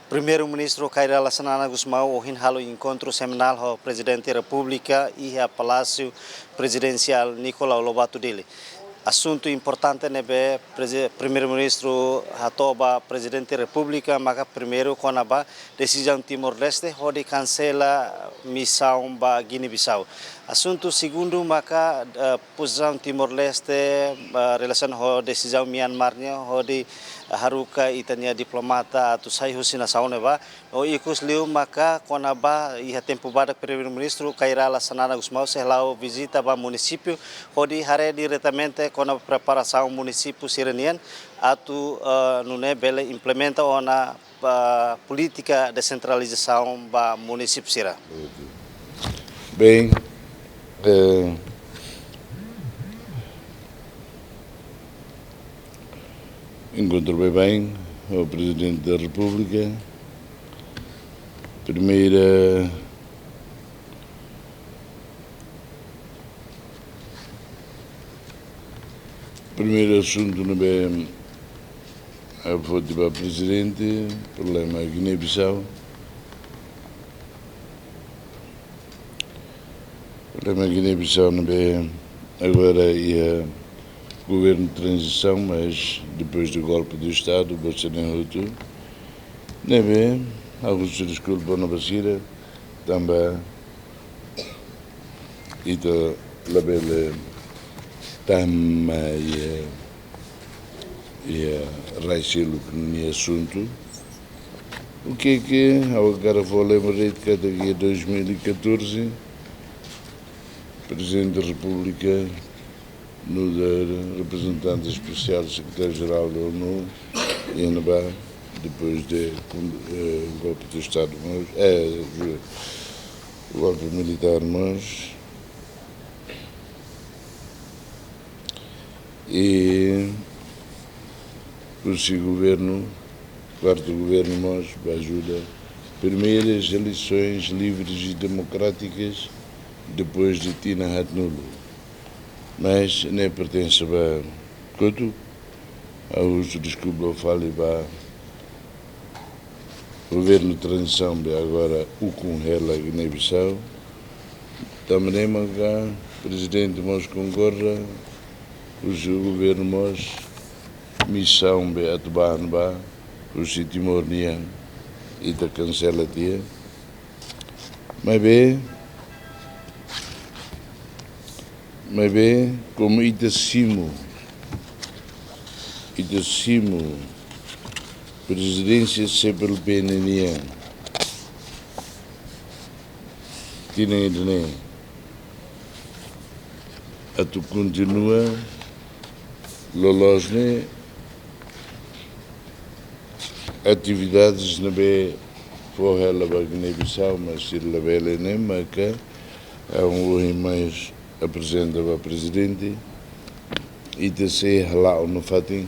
Primeiro-Ministro Kairala Sanana Gusmão o encontro semanal com o Presidente da República e o Palácio Presidencial Nicolau Lobato dele. Assunto importante é Primeiro-Ministro Hatoba Presidente da República, mas primeiro com a decisão Timor-Leste onde cancela missão para Guiné-Bissau. Assunto segundo, maka posição Timor-Leste relação com a decisão Myanmar onde haruka itania diplomata atau sai husina saune ba o ikus liu maka kona ba iha tempo bada primeiro-ministro Kairala Sanana Gusmão selau visita ba município onde hare diretamente kona preparação município sirenian atau nune bele implementa ona política descentralização ba município sira. Bem, encontro bem o Presidente da República. Primeiro assunto não é a foto para o Presidente, problema Guiné-Bissau. Problema Guiné-Bissau não é agora governo de transição, mas depois do golpe do Estado, Bolsonaro Hutu, não é alguns desculpas para a Basira, também e da labela também e raicelo que não é assunto. O que agora vou lembrar que daqui a 2014 Presidente da República no representante especial secretário-geral da ONU e Anabá, depois do golpe do Estado, o golpe militar, e o seu governo, quarto governo, ajuda primeiras eleições livres e democráticas depois de Tina Hatnulo. Mas nem pertence a tudo, a uso desculpa fale para o governo de transição agora o com ela Guiné-Bissau, também manga presidente mos concorra o governo mos missão be atban ba o Timor-Nian e da cancela tia, mas como Itacimo, presidência sempre pelo PNN, tinha a tu continua, lolosne, atividades na B, forra la Guiné-Bissau, mas se la bela nem maca, é mais apresenta o Presidente e descer lá no fatim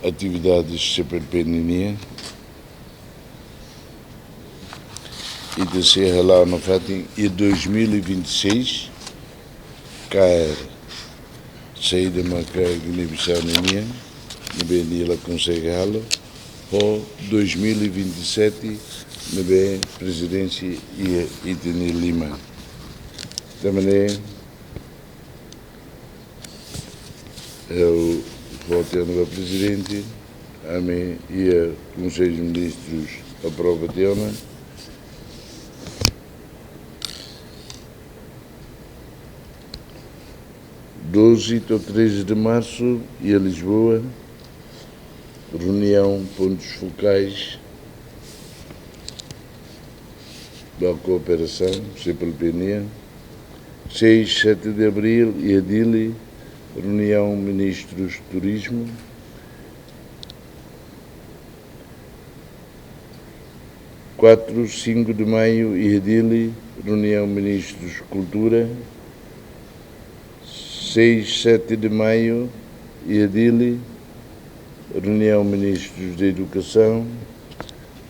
atividades sempre pequenininha e descer lá no fatim e 2026 cair saída maca Guiné-Bissau ninha no bem ela consegue halo ou 2027 no bem presidência e tenir Lima. Também eu voltando ao Presidente, a mim e a Conselho de Ministros aprova o tema. (12 a 13 de março) e a Lisboa, reunião pontos focais da cooperação, CPLP-NIA. 6, 7 de abril e a Dili, reunião ministros de turismo. 4, 5 de maio e a Dili, reunião ministros de cultura. 6, 7 de maio e a Dili, reunião ministros de educação.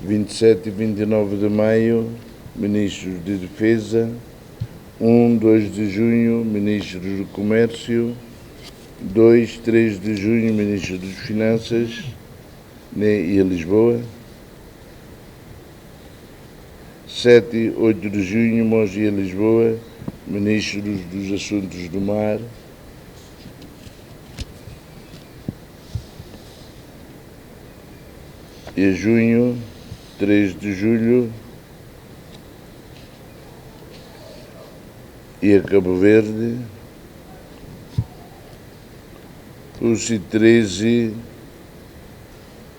27 e 29 de maio, ministros de defesa. 1, 2 de junho, ministros do Comércio. 2, 3 de junho, ministro das Finanças, e a Lisboa. 7 e 8 de junho, nós e Lisboa, Ministros dos Assuntos do Mar. E junho, 3 de julho, e a Cabo Verde, os 13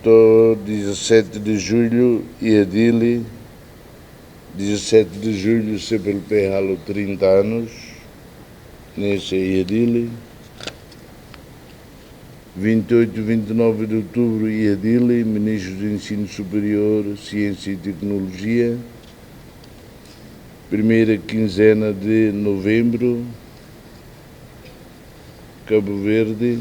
do 17 de julho, e a Dili, 17 de julho, CPLP halo 30 anos, nesse e a Dili, 28 e 29 de outubro, e a Dili, Ministros do Ensino Superior, Ciência e Tecnologia, primeira quinzena de novembro, Cabo Verde,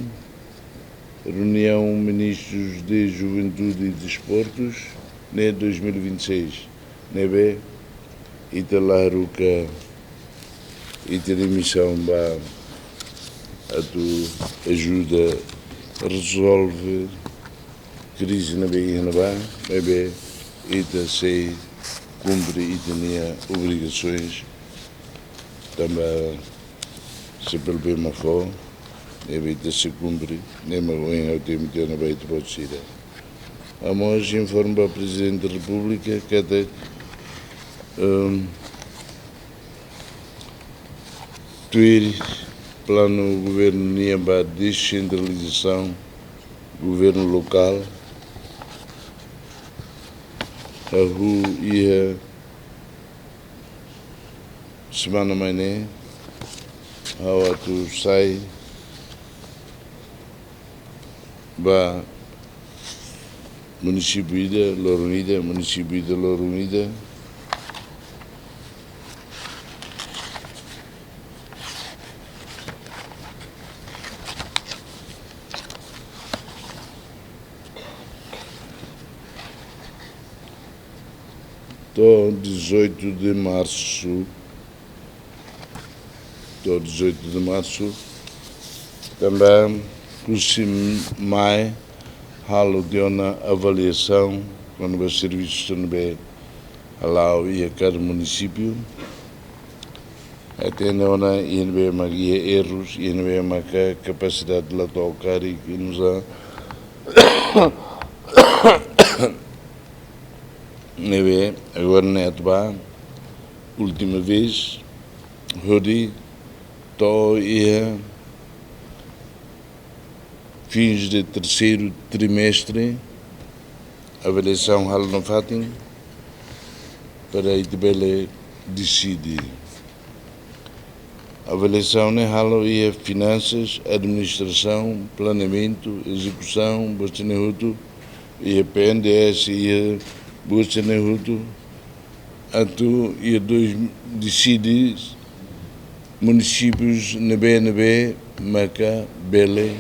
reunião Ministros de Juventude e Desportos, né 2026, né bem, e talaruca e ter emissão a tu ajuda resolve crise na bem na bem, né bem, e ta sei cumpre e tinha obrigações também se pelo bem mafó evita se cumpre nem magoem ao tempo que na bem pode ser. Vamos informar o Presidente da República que até tuir plano governo niamba descentralização governo local a rua ia semana manhã ao tu sai ba município de Loronida município de Loronida do 18 de março também o mai halo de uma avaliação quando os serviços estão bem lá e a cada município até não há INB magia erros INB magia capacidade de lá tocar e que nos há neve agora neto ba última vez Rodi to ia fins de terceiro trimestre avaliação hal no fatin para itbele decidir avaliação ne halo ia finanças administração planeamento execução bostenehuto ia PNDS ia bostenehuto atu ia dois decidir municípios nebe Maca Bele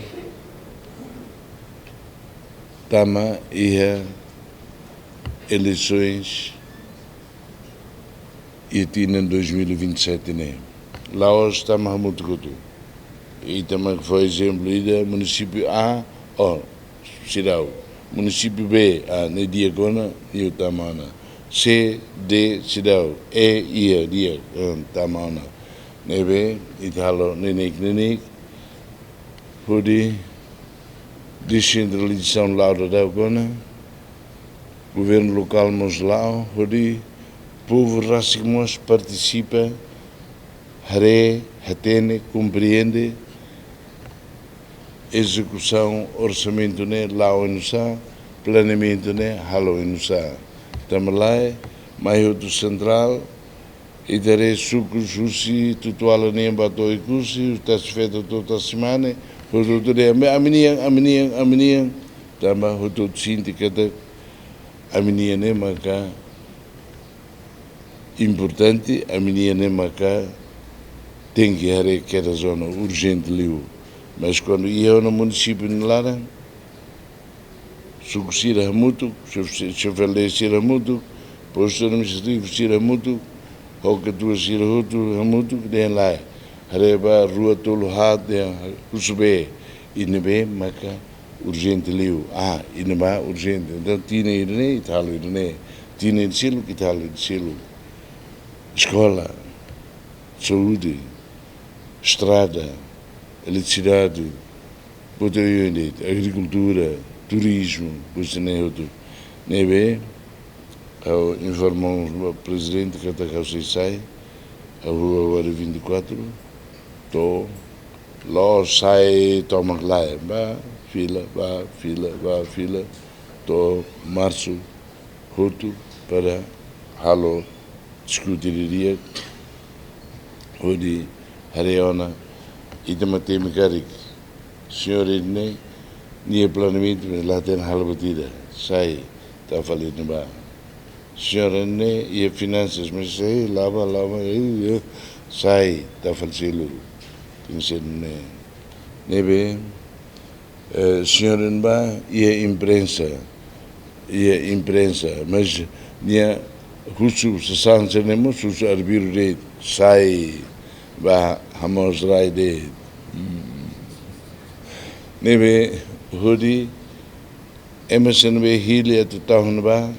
Tama ia eleições e tinha em 2027 né Laos está muito gosto e também foi exemplo da município A Cirau município B ne Diagona e o Tamana C D Cirau E ia dia Tamana nebe italo nenek pode descentralização Laura da Gona governo local Moslao pode povo racimos participa hare hatene compreende execução orçamento né Lao enusa planeamento né halo enusa tamalai maior do central e darei sucos justi tutuala nem bato e cursi está feito toda semana o doutor é a menina também o doutor sindicato a menina nem maca importante a menina nem maca tem que haver aquela zona urgente liu mas quando ia no município de Lara sucessira muito se muito posto administrativo sira muito ou que tu sira muito den lá reba rua tolo hat usbe inebe maka urgente liu ineba urgente então tinha irne italo irne tinha silo que italo silo escola, saúde, estrada, eletricidade, agricultura, turismo, informou o presidente que está sai, a rua hora 24, lá sai, toma lá, fila, março, outro, para halo discutiria, onde Hariana e também me senhor Ednei, nem planeamento, mas lá tem halo batida, sai, está falando ba. Senhor Ednei e finanças, mas sai, lava, sai, está falando, tem que ser, nebe, senhor Ednei e a imprensa, mas nem Husu sesanse nemo susu arbiru de sai ba hamos rai de nebe hudi emerson be hili at tahun ba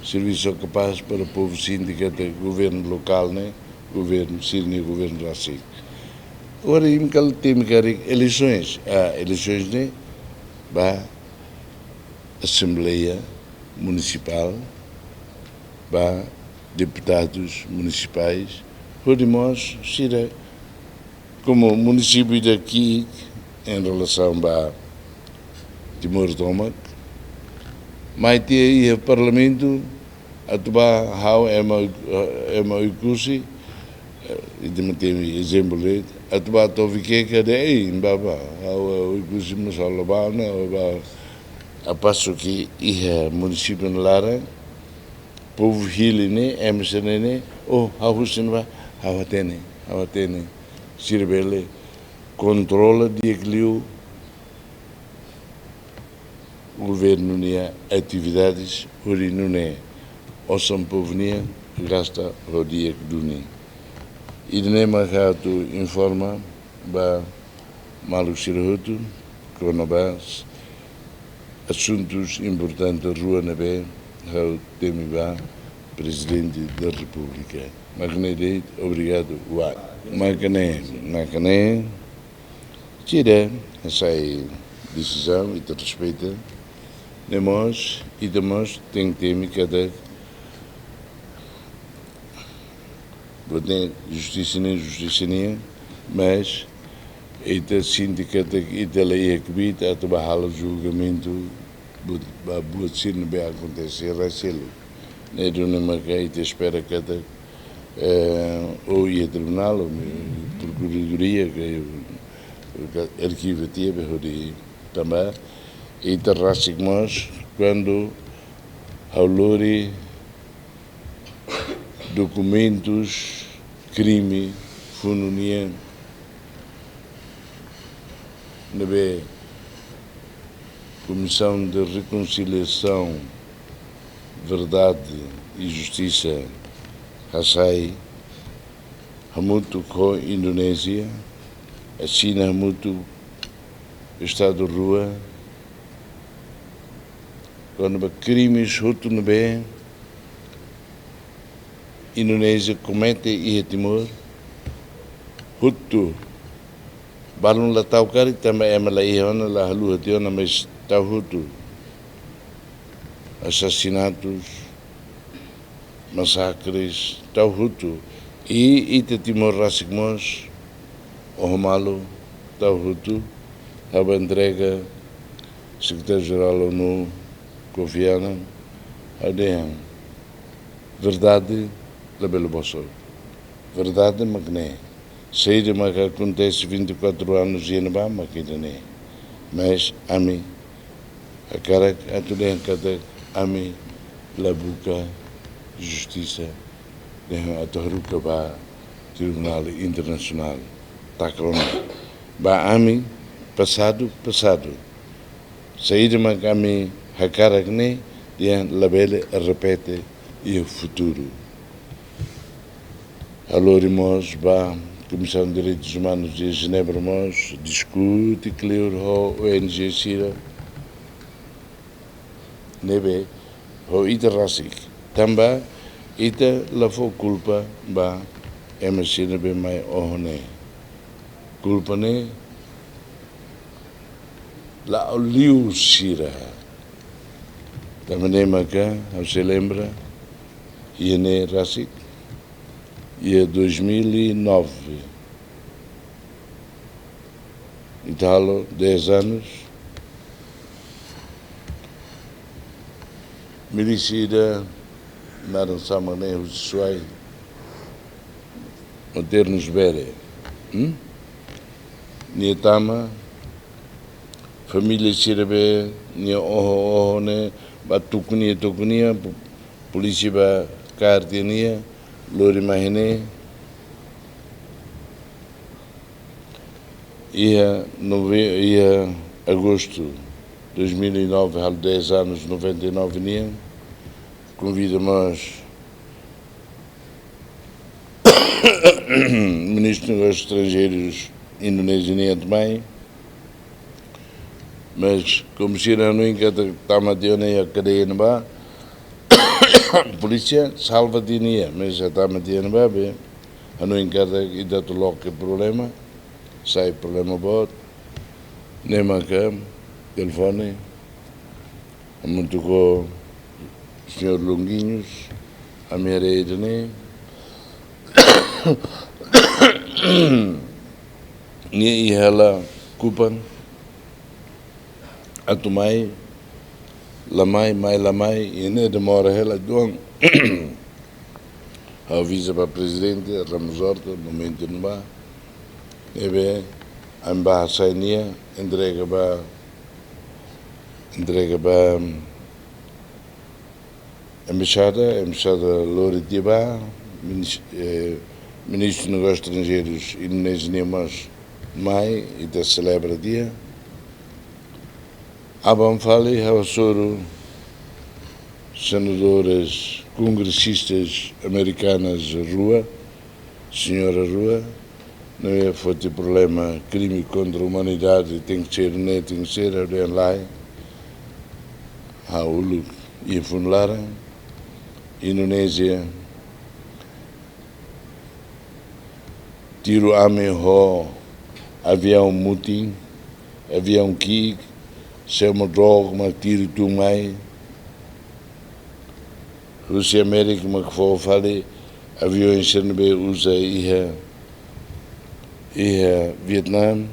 serviço capaz para o povo sindicato governo local né governo sirni governo rasi ora imkal tem eleições né ba assembleia municipal ba deputados municipais, podemos ser como município daqui em relação a Timor-Leste, mas tem o parlamento atuba how é uma curso e tem exemplo de atuba tovike que de baba how o curso mas alobana a passo que é município Lara povo hili ne emsene ne hausin va hawatene sirbele controla de equilíbrio o governo nia atividades ori nune osam povo nia gasta rodia duni idnema tu informa ba malu sirhutu conobas assuntos importantes rua nebe ao Temiba, Presidente da República. Magnedeit, obrigado. Macané, tira essa decisão e te respeita. Nós tem que ter cada justiça nem mas esta sindicato ita lei que bita a trabalhar o julgamento buat sini be acontecer raselo ne dona magai te espera cada ou ia tribunal ou procuradoria que arquivo teve hori também e terrassigmos quando ao lori documentos crime fununia nebe Comissão de Reconciliação, Verdade e Justiça, Hasai, Hamutu com Indonésia, a China Hamutu, Estado de Rua, quando crimes Hutu nebe, Indonésia comete e Timor, Hutu, balun la tau kari também é malaiona la halu hationa mas tau Hutu assassinatos massacres tau Hutu e ite Timor Rassigmos o Romalo tau Hutu a entrega secretário-geral ONU Kofi Annan a verdade da Belo Bosso verdade magné sei de que acontece 24 anos e não vai mas a mim a cara a tudo em cada a mim la buca justiça a torruca ba tribunal internacional tá corona ba a mim passado sei de que a mim a cara que nem la belle repete e o futuro aloremos ba Comissão de Direitos Humanos de Genebra discute que o ONG Sira nebe o Iterrasik também ita la fo culpa ba emasina be mai ohone culpa ne la oliu sira também maca se lembra iene rasik ia 2009 Italo 10 anos milicida naran sama ne suai modernos bere nietama família sirbe ni oho ne batukunia polícia ba cartenia lori mahine ia agosto 2009 há 10 anos 99 nia convidamos ministro dos Negócios Estrangeiros indonésia também, mas como se não encontra tamadioné a cadeia na ba polícia salva dinia mas a tamadioné ba be não encontra e dá to logo que problema sai problema bot nema que telefone muito com o senhor Longuinhos a minha rede né ni ela cupan atumai lamai ine demora ela doang avisa para presidente Ramos Horta momento não ba ebe a embaixadinha entrega ba embaixada Lori Tiba ministro dos Negócios Estrangeiros indonésios mai e da celebra dia abam fali soro senadoras congressistas americanas rua senhora rua não é forte problema crime contra a humanidade tem que ser lá ulu e funlara Indonésia tiro ame ho avião muting avião ki sema drog ma tiro tu mai Rússia América ma que fale aviões serbe usa ia Vietnam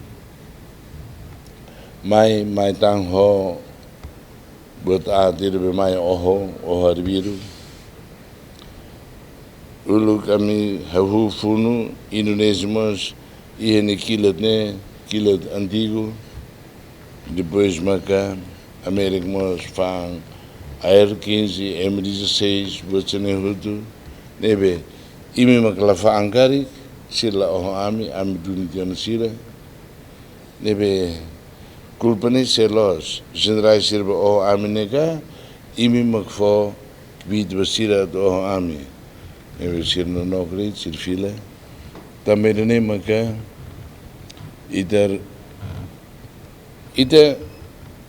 mai tang ho buat tiro be mai oho arbiru ulu kami hahu funu Indonésios ia ne kilat antigo depois maca América mas fang Air 15 M16 bocene hutu nebe imi makala fangkari sila oho ami dunitian sila nebe kulpani selos generais sirba oho ami neka imi makfo bid basira oho ami nebe sirno nokri sirfila também nem maca ida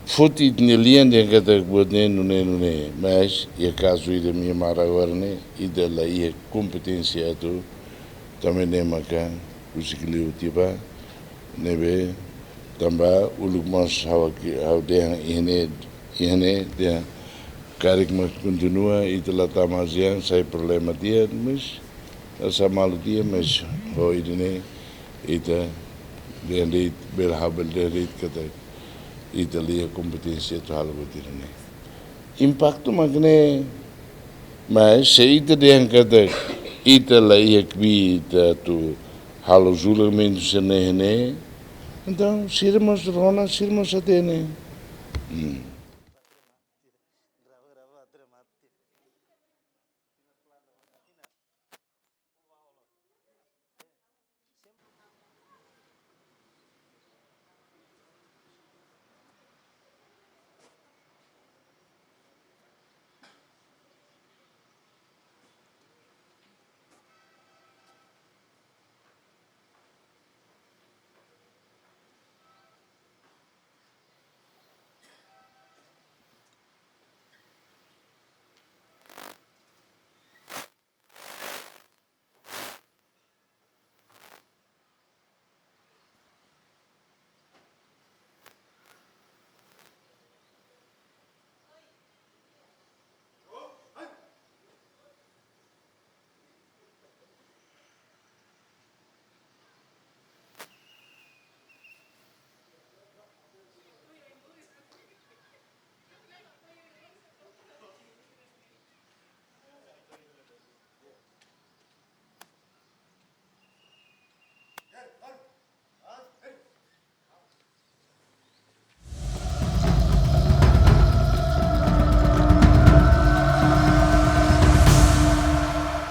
foto de linha de cada coisa não mas é caso ida minha mara agora né ida lá é competência do também nem maca o ciclo tiba nebe também o lugmas how de de carik mas continua ida lá tamazian sai problema dia mas essa malo dia mas hoje né ida de berhabel de cada Italia competência tu halo betirne impacto magne mas se ita de cada Italia que tu halo julgamento se né então sirmos rona sirmos atene